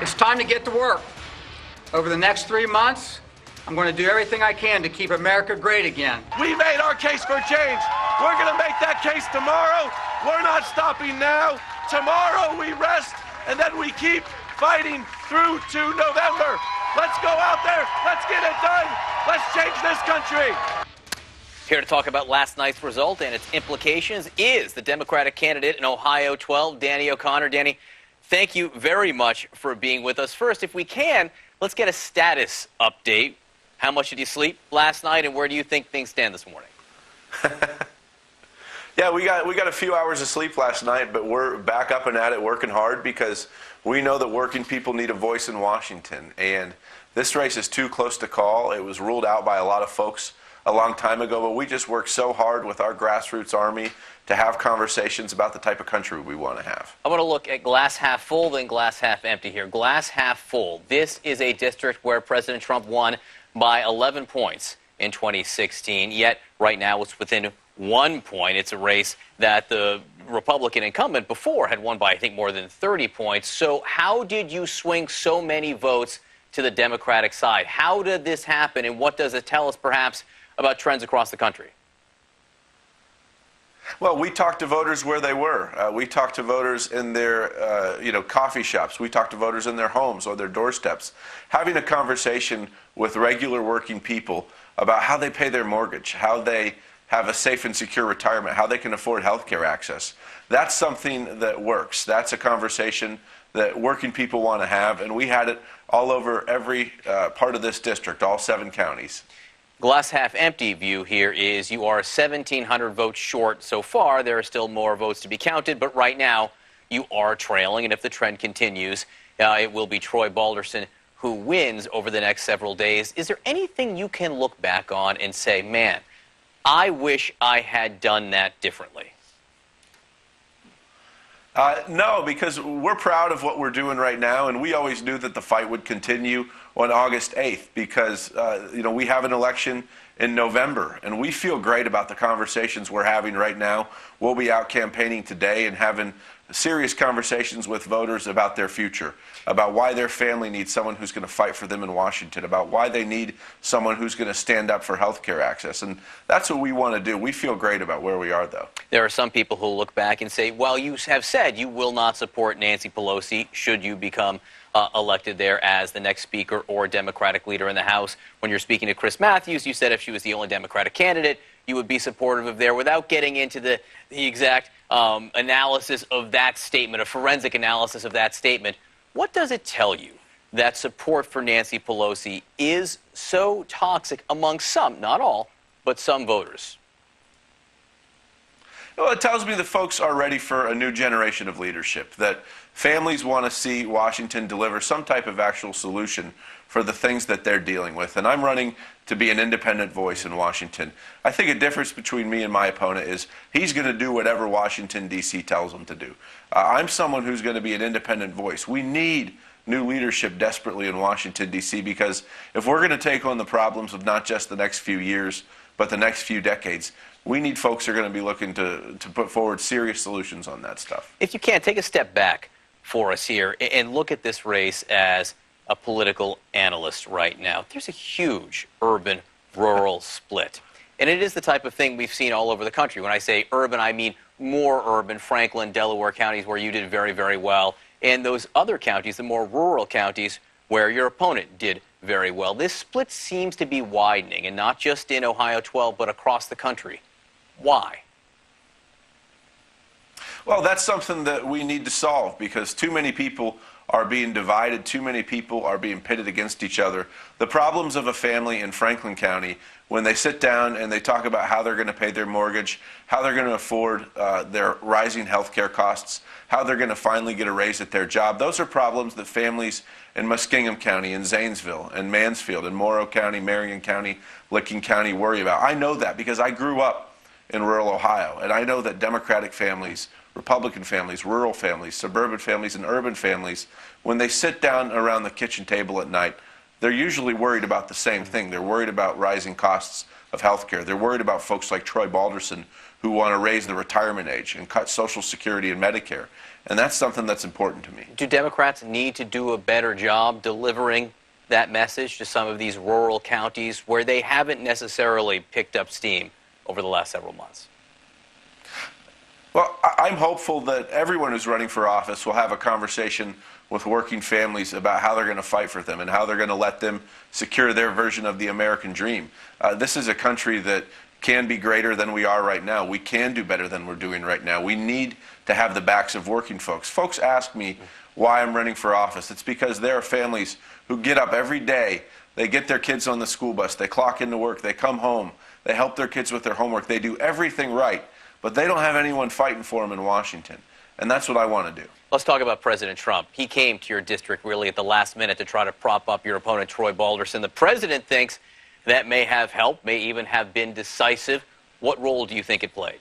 It's time to get to work. Over the next 3 months, I'm going to do everything I can to keep America great again. We made our case for change. We're going to make that case tomorrow. We're not stopping now. Tomorrow we rest, and then we keep fighting through to November. Let's go out there. Let's get it done. Let's change this country. Here to talk about last night's result and its implications is the Democratic candidate in Ohio 12, Danny O'Connor. Danny, thank you very much for being with us. First, if we can, let's get a status update. How much did you sleep last night, and where do you think things stand this morning? Yeah, we got a few hours of sleep last night, but we're back up and at it, working hard, because we know that working people need a voice in Washington. And this race is too close to call. It was ruled out by a lot of folks a long time ago, but we just worked so hard with our grassroots army to have conversations about the type of country we want to have. I want to look at glass half full, then glass half empty here. Glass half full. This is a district where President Trump won by 11 points in 2016, yet right now it's within 1 point. It's a race that the Republican incumbent before had won by, I think, more than 30 points. So how did you swing so many votes to the Democratic side? How did this happen, and what does it tell us, perhaps, about trends across the country? Well, we talked to voters where they were. We talked to voters in their, coffee shops. We talked to voters in their homes or their doorsteps, having a conversation with regular working people about how they pay their mortgage, how they have a safe and secure retirement, how they can afford health care access. That's something that works. That's a conversation that working people want to have, and we had it all over every part of this district, all 7 counties. Glass half empty view here is you are 1,700 votes short so far. There are still more votes to be counted, but right now you are trailing, and if the trend continues, it will be Troy Balderson who wins over the next several days. Is there anything you can look back on and say, man, I wish I had done that differently? No, because we're proud of what we're doing right now, and we always knew that the fight would continue on August 8th because, we have an election in November, and we feel great about the conversations we're having right now. We'll be out campaigning today and having serious conversations with voters about their future, about why their family needs someone who's going to fight for them in Washington, about why they need someone who's going to stand up for health care access. And that's what we want to do. We feel great about where we are, though. There are some people who look back and say, well, you have said you will not support Nancy Pelosi should you become elected there as the next speaker or Democratic leader in the House. When you're speaking to Chris Matthews, you said if she was the only Democratic candidate, you would be supportive of there. Without getting into the exact analysis of that statement, a forensic analysis of that statement, what does it tell you that support for Nancy Pelosi is so toxic among some, not all, but some voters? Well, it tells me that folks are ready for a new generation of leadership, that families want to see Washington deliver some type of actual solution for the things that they're dealing with. And I'm running to be an independent voice in Washington. I think a difference between me and my opponent is he's going to do whatever Washington, D.C. tells him to do. I'm someone who's going to be an independent voice. We need new leadership desperately in Washington, D.C., because if we're going to take on the problems of not just the next few years, but the next few decades, we need folks who are going to be looking to put forward serious solutions on that stuff. If you can, take a step back for us here and look at this race as a political analyst right now. There's a huge urban-rural split. And it is the type of thing we've seen all over the country. When I say urban, I mean more urban. Franklin, Delaware counties where you did very, very well. And those other counties, the more rural counties, where your opponent did very well. This split seems to be widening, and not just in Ohio 12, but across the country. Why? Well, that's something that we need to solve because too many people are being divided. Too many people are being pitted against each other. The problems of a family in Franklin County, when they sit down and they talk about how they're going to pay their mortgage, how they're going to afford their rising health care costs, how they're going to finally get a raise at their job, those are problems that families in Muskingum County, in Zanesville, in Mansfield, in Morrow County, Marion County, Licking County worry about. I know that because I grew up in rural Ohio, and I know that Democratic families, Republican families, rural families, suburban families, and urban families, when they sit down around the kitchen table at night, they're usually worried about the same thing. They're worried about rising costs of health care. They're worried about folks like Troy Balderson who want to raise the retirement age and cut Social Security and Medicare. And that's something that's important to me. Do Democrats need to do a better job delivering that message to some of these rural counties where they haven't necessarily picked up steam over the last several months? Well, I'm hopeful that everyone who's running for office will have a conversation with working families about how they're going to fight for them and how they're going to let them secure their version of the American dream. This is a country that can be greater than we are right now. We can do better than we're doing right now. We need to have the backs of working folks. Folks ask me why I'm running for office. It's because there are families who get up every day, they get their kids on the school bus, they clock into work, they come home, they help their kids with their homework, they do everything right, but they don't have anyone fighting for them in Washington. And that's what I want to do. Let's talk about President Trump. He came to your district really at the last minute to try to prop up your opponent, Troy Balderson. The president thinks that may have helped, may even have been decisive. What role do you think it played?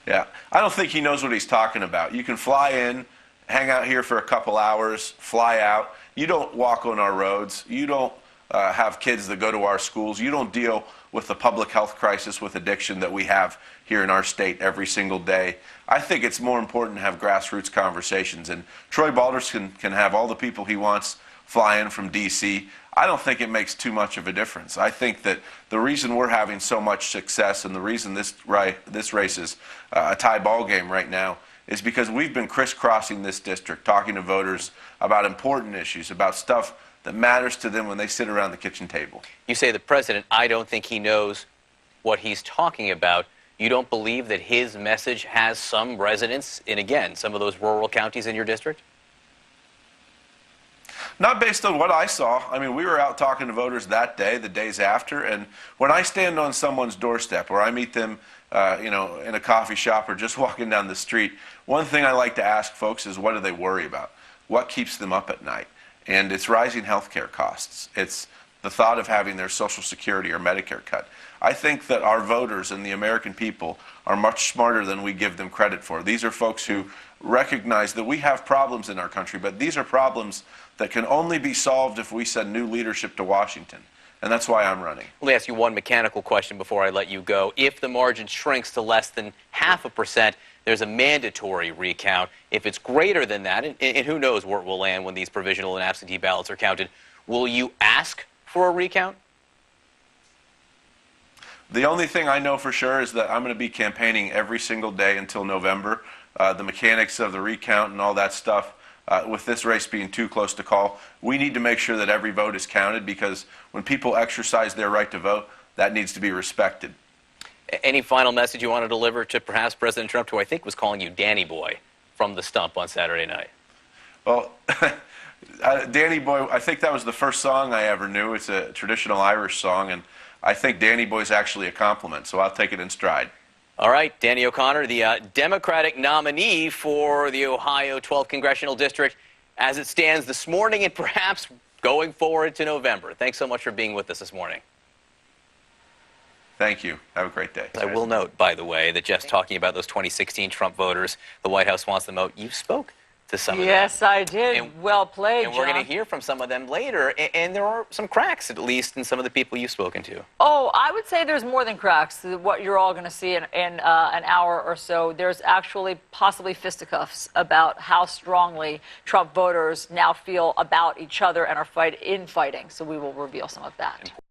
Yeah, I don't think he knows what he's talking about. You can fly in, hang out here for a couple hours, fly out. You don't walk on our roads. You don't have kids that go to our schools. You don't deal with the public health crisis with addiction that we have here in our state every single day. I think it's more important to have grassroots conversations. And Troy Balderson can have all the people he wants fly in from D.C. I don't think it makes too much of a difference. I think that the reason we're having so much success and the reason this race is a tie ball game right now is because we've been crisscrossing this district, talking to voters about important issues, about stuff that matters to them when they sit around the kitchen table. You say the president, I don't think he knows what he's talking about. You don't believe that his message has some resonance in, again, some of those rural counties in your district? Not based on what I saw. I mean, we were out talking to voters that day, the days after, and when I stand on someone's doorstep or I meet them, in a coffee shop or just walking down the street, one thing I like to ask folks is what do they worry about? What keeps them up at night? And it's rising health care costs. It's the thought of having their Social Security or Medicare cut. I think that our voters and the American people are much smarter than we give them credit for. These are folks who recognize that we have problems in our country, but these are problems that can only be solved if we send new leadership to Washington. And that's why I'm running. Let me ask you one mechanical question before I let you go. If the margin shrinks to less than 0.5%, there's a mandatory recount. If it's greater than that, and who knows where it will land when these provisional and absentee ballots are counted, will you ask for a recount? The only thing I know for sure is that I'm going to be campaigning every single day until November. The mechanics of the recount and all that stuff, with this race being too close to call, we need to make sure that every vote is counted because when people exercise their right to vote, that needs to be respected. Any final message you want to deliver to perhaps President Trump, who I think was calling you Danny Boy from the stump on Saturday night? Well, Danny Boy, I think that was the first song I ever knew. It's a traditional Irish song, and I think Danny Boy's actually a compliment, so I'll take it in stride. All right, Danny O'Connor, the Democratic nominee for the Ohio 12th Congressional District as it stands this morning and perhaps going forward to November. Thanks so much for being with us this morning. Thank you. Have a great day. I will note, by the way, that Jeff's talking about those 2016 Trump voters the White House wants them out. You spoke to some of them. Yes, I did. And, well played, And we're going to hear from some of them later. And there are some cracks, at least, in some of the people you've spoken to. Oh, I would say there's more than cracks. What you're all going to see in an hour or so, there's actually possibly fisticuffs about how strongly Trump voters now feel about each other and are fighting. So we will reveal some of that.